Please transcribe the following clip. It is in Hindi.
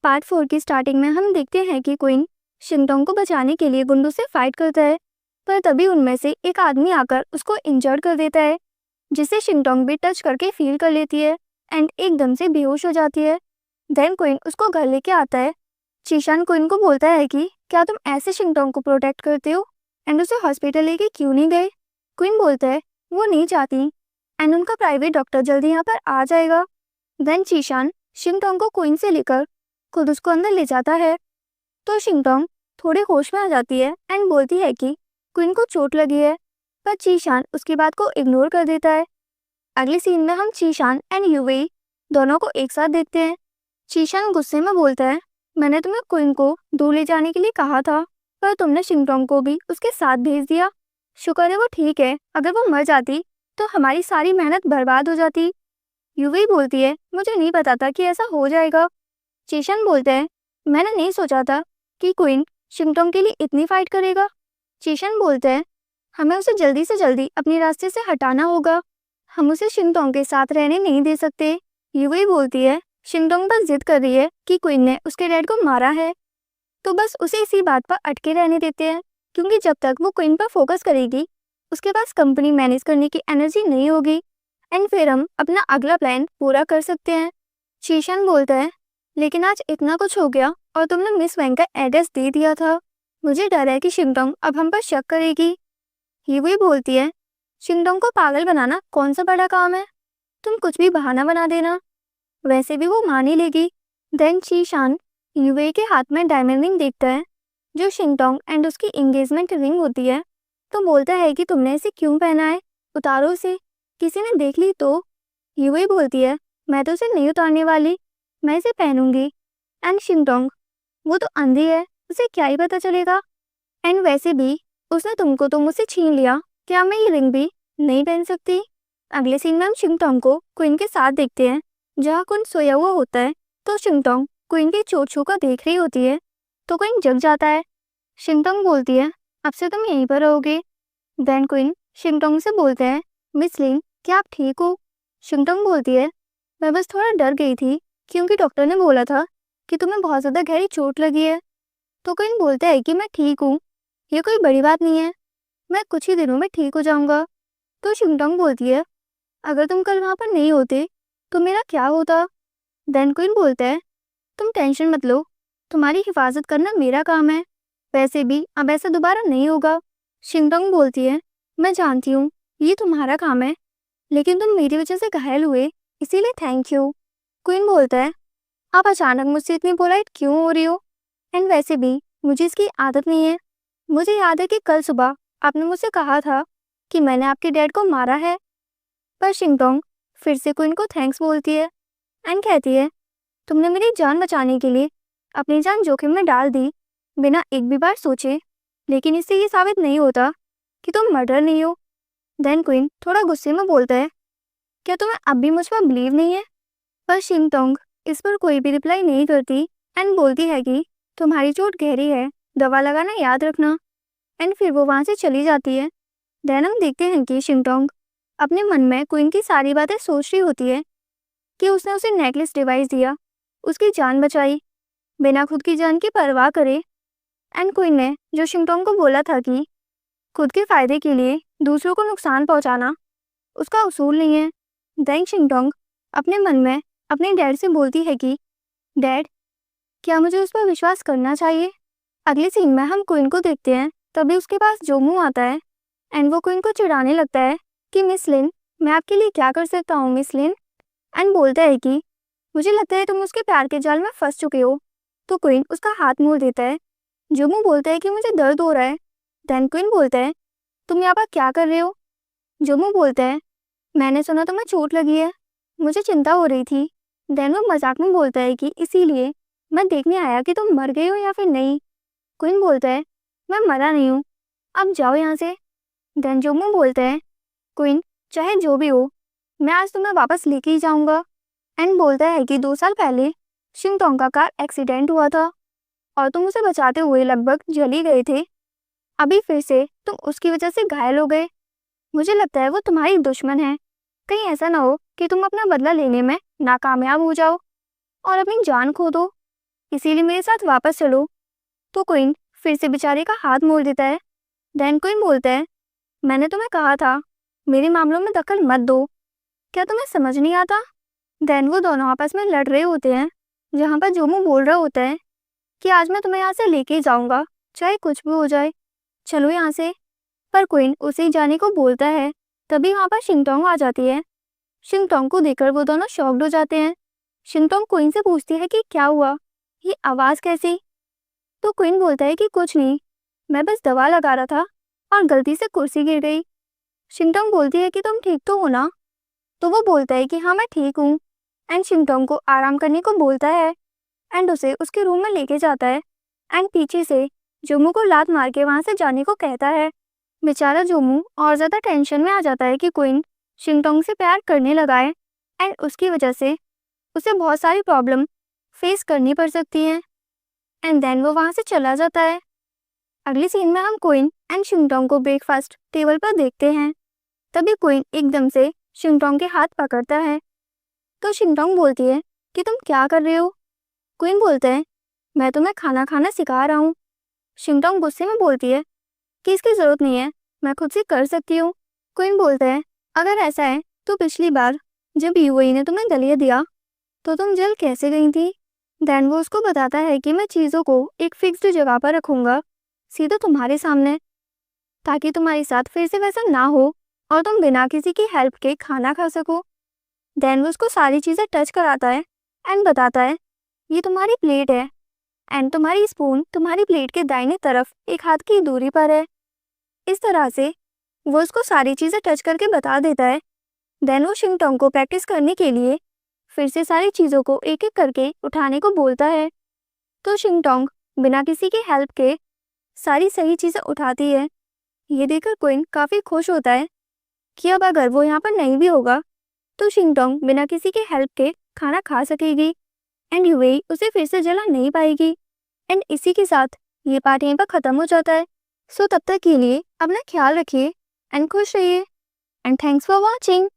पार्ट 4 की स्टार्टिंग में हम देखते हैं कि क्वीन शिंगडोंग को बचाने के लिए गुंडों से फाइट करता है, पर तभी उनमें से एक आदमी आकर उसको इंजर्ड कर देता है, जिसे शिंगडोंग भी टच करके फील कर लेती है एंड एकदम से बेहोश हो जाती है। देन क्वीन उसको घर लेके आता है। चीशान क्वीन को बोलता है कि क्या तुम ऐसे शिंगडोंग को प्रोटेक्ट करते हो एंड उसे हॉस्पिटल लेके क्यों नहीं गए। क्वीन बोलता है वो नहीं चाहती एंड उनका प्राइवेट डॉक्टर जल्दी यहाँ पर आ जाएगा। देन चीशान शिंगडोंग को क्वीन से लेकर खुद उसको अंदर ले जाता है, तो शिंगडोंग थोड़े होश में आ जाती है एंड बोलती है कि क्वीन को चोट लगी है, पर चीशान उसकी बात को इग्नोर कर देता है। अगले सीन में हम चीशान एंड यूवेई दोनों को एक साथ देखते हैं। चीशान गुस्से में बोलता है मैंने तुम्हें क्वीन को दूर ले जाने के लिए कहा था, पर तुमने शिंगडोंग को भी उसके साथ भेज दिया। शुक्र है वो ठीक है, अगर वो मर जाती तो हमारी सारी मेहनत बर्बाद हो जाती। यूवेई बोलती है मुझे नहीं पता था कि ऐसा हो जाएगा। चीशान बोलते हैं मैंने नहीं सोचा था कि क्वीन शिंगडोंग के लिए इतनी फाइट करेगा। चीशान बोलते हैं हमें उसे जल्दी से जल्दी अपने रास्ते से हटाना होगा, हम उसे शिंगडोंग के साथ रहने नहीं दे सकते। यूवेई बोलती है शिंगडोंग बस जिद कर रही है कि क्वीन ने उसके डैड को मारा है, तो बस उसे इसी बात पर अटके रहने देते हैं, क्योंकि जब तक वो क्वीन पर फोकस करेगी उसके पास कंपनी मैनेज करने की एनर्जी नहीं होगी एंड फिर हम अपना अगला प्लान पूरा कर सकते हैं। चीशान बोलता है लेकिन आज इतना कुछ हो गया और तुमने मिस वैंग का एड्रेस दे दिया था, मुझे डर है कि शिंगडोंग अब हम पर शक करेगी। यूवी बोलती है शिंगडोंग को पागल बनाना कौन सा बड़ा काम है, तुम कुछ भी बहाना बना देना, वैसे भी वो मान ही लेगी। देन चीशान यूवी के हाथ में डायमंड रिंग देखता है जो शिंगडोंग एंड उसकी एंगेजमेंट रिंग होती है, तो बोलता है कि तुमने इसे क्यों पहना है, उतारो इसे, किसी ने देख ली तो। यूवी बोलती है मैं तो उसे नहीं उतारने वाली, मैं इसे पहनूंगी। एंड शिंगडोंग वो तो अंधी है, उसे क्या ही पता चलेगा, एंड वैसे भी उसने तुमको तो मुझसे छीन लिया, क्या मैं ये रिंग भी नहीं पहन सकती। अगले सीन में हम शिंगडोंग को क्वीन के साथ देखते हैं, जहाँ क्वीन सोया हुआ होता है, तो शिंगडोंग क्वीन की चोट छू कर देख रही होती है, तो क्वीन जग जाता है। शिंगडोंग बोलती है अब से तुम यहीं पर रहोगे। देन क्वीन शिंगडोंग से बोलते हैं मिस लिन क्या आप ठीक हो। शिंगडोंग बोलती है मैं बस थोड़ा डर गई थी, क्योंकि डॉक्टर ने बोला था कि तुम्हें बहुत ज़्यादा गहरी चोट लगी है। तो क्वीन बोलता है कि मैं ठीक हूँ, ये कोई बड़ी बात नहीं है, मैं कुछ ही दिनों में ठीक हो जाऊँगा। तो शिंगडोंग बोलती है अगर तुम कल वहाँ पर नहीं होते तो मेरा क्या होता। देन क्वीन बोलता है तुम टेंशन मत लो, तुम्हारी हिफाजत करना मेरा काम है, वैसे भी अब ऐसा दोबारा नहीं होगा। शिंगडोंग बोलती है मैं जानती हूँ ये तुम्हारा काम है, लेकिन तुम मेरी वजह से घायल हुए, इसीलिए थैंक यू। क्वीन बोलता है आप अचानक मुझसे इतनी पोलाइट क्यों हो रही हो, एंड वैसे भी मुझे इसकी आदत नहीं है, मुझे याद है कि कल सुबह आपने मुझसे कहा था कि मैंने आपके डैड को मारा है। पर शिंगडोंग फिर से क्वीन को थैंक्स बोलती है एंड कहती है तुमने मेरी जान बचाने के लिए अपनी जान जोखिम में डाल दी बिना एक भी बार सोचे, लेकिन इससे ये साबित नहीं होता कि तुम मर्डर नहीं हो। देन क्वीन थोड़ा गुस्से में बोलता है क्या तुम्हें अब भी मुझ पर बिलीव नहीं है। पर शिंगडोंग इस पर कोई भी रिप्लाई नहीं करती एंड बोलती है कि तुम्हारी चोट गहरी है, दवा लगाना याद रखना, एंड फिर वो वहाँ से चली जाती है। देन हम देखते हैं कि शिंगडोंग अपने मन में क्वीन की सारी बातें सोच रही होती है कि उसने उसे नेकलेस डिवाइस दिया, उसकी जान बचाई बिना खुद की जान की परवाह करे, एंड क्वीन ने जो शिंगडोंग को बोला था कि खुद के फायदे के लिए दूसरों को नुकसान पहुंचाना उसका उसूल नहीं है। देन शिंगडोंग अपने मन में अपने डैड से बोलती है कि डैड क्या मुझे उस पर विश्वास करना चाहिए। अगले सीन में हम क्वीन को देखते हैं, तभी उसके पास जोमू आता है एंड वो क्वीन को चिढ़ाने लगता है कि मिस लिन मैं आपके लिए क्या कर सकता हूँ मिस लिन, एंड बोलता है कि मुझे लगता है तुम उसके प्यार के जाल में फंस चुके हो। तो क्वीन उसका हाथ मोड़ देता है। जोमू बोलता है कि मुझे दर्द हो रहा है। देन क्वीन बोलता है तुम यहाँ पर क्या कर रहे हो। जोमू बोलता है मैंने सुना तुम्हें चोट लगी है, मुझे चिंता हो रही थी। देन वो मजाक में बोलता है कि इसीलिए मैं देखने आया कि तुम मर गए हो या फिर नहीं। क्वीन बोलता है मैं मरा नहीं हूँ, अब जाओ यहाँ से। देन जोमू बोलता है क्वीन चाहे जो भी हो मैं आज तुम्हें वापस लेके ही जाऊँगा, एंड बोलता है कि 2 साल पहले शिंगडोंग का कार एक्सीडेंट हुआ था और तुम उसे बचाते हुए लगभग जल ही गए थे, अभी फिर से तुम उसकी वजह से घायल हो गए, मुझे लगता है वो तुम्हारी दुश्मन है, कहीं ऐसा ना हो कि तुम अपना बदला लेने में नाकामयाब हो जाओ और अपनी जान खो दो। इसीलिए मेरे साथ वापस चलो। तो क्वीन फिर से बेचारे का हाथ मोड़ देता है। देन क्वीन बोलता है, मैंने तुम्हें कहा था मेरे मामलों में दखल मत दो, क्या तुम्हें समझ नहीं आता? देन वो दोनों आपस में लड़ रहे होते हैं, जहाँ पर जोमू बोल रहा होता है कि आज मैं तुम्हें यहाँ से लेके ही जाऊँगा, चाहे कुछ भी हो जाए, चलो यहाँ से। पर क्वीन उसे जाने को बोलता है। तभी वहाँ पर शिंगटोंग आ जाती है। शिंगटोंग को देखकर वो दोनों शॉक्ड हो जाते हैं। शिंगटोंग क्वीन से पूछती है कि क्या हुआ, ये आवाज़ कैसी? तो क्वीन बोलता है कि कुछ नहीं, मैं बस दवा लगा रहा था और गलती से कुर्सी गिर गई। शिंगटोंग बोलती है कि तुम ठीक तो हो ना? तो वो बोलता है कि हाँ मैं ठीक हूँ। एंड शिंगटोंग को आराम करने को बोलता है एंड उसे उसके रूम में लेके जाता है। एंड पीछे से जोमू को लात मार के वहाँ से जाने को कहता है। बेचारा जोमू और ज़्यादा टेंशन में आ जाता है कि क्वीन शिंगटोंग से प्यार करने लगा है एंड उसकी वजह से उसे बहुत सारी प्रॉब्लम फेस करनी पड़ सकती है। एंड देन वो वहाँ से चला जाता है। अगली सीन में हम क्वीन एंड शिंगटोंग को ब्रेकफास्ट टेबल पर देखते हैं। तभी क्वीन एकदम से शिंगटोंग के हाथ पकड़ता है। तो शिंगटोंग बोलती है कि तुम क्या कर रहे हो? क्वीन बोलता है, मैं तुम्हें खाना खाना सिखा रहा हूँ। शिंगटोंग गुस्से में बोलती है कि इसकी ज़रूरत नहीं है, मैं खुद से कर सकती हूँ। क्वीन बोलता है, अगर ऐसा है तो पिछली बार जब यूएई ने तुम्हें दलिया दिया तो तुम जल कैसे गई थी? देन वो उसको बताता है कि मैं चीज़ों को एक फिक्स्ड जगह पर रखूँगा, सीधा तुम्हारे सामने, ताकि तुम्हारे साथ फिर से वैसा ना हो और तुम बिना किसी की हेल्प के खाना खा सको। देन वो उसको सारी चीज़ें टच कराता है एंड बताता है, ये तुम्हारी प्लेट है एंड तुम्हारी स्पून तुम्हारी प्लेट के दाहिने तरफ एक हाथ की दूरी पर है। इस तरह से वो उसको सारी चीज़ें टच करके बता देता है। देन वो शिंगटोंग को प्रैक्टिस करने के लिए फिर से सारी चीज़ों को एक एक करके उठाने को बोलता है। तो शिंगटोंग बिना किसी की हेल्प के सारी सही चीज़ें उठाती है। ये देखकर क्वीन काफ़ी खुश होता है कि अब अगर वो यहाँ पर नहीं भी होगा तो शिंगटोंग बिना किसी के हेल्प के खाना खा सकेगी एंड यूएई उसे फिर से जला नहीं पाएगी। एंड इसी के साथ ये पार्ट यहीं पर ख़त्म हो जाता है। सो तब तक के लिए अपना ख्याल रखिए एंड खुश रहिए एंड थैंक्स फॉर वॉचिंग।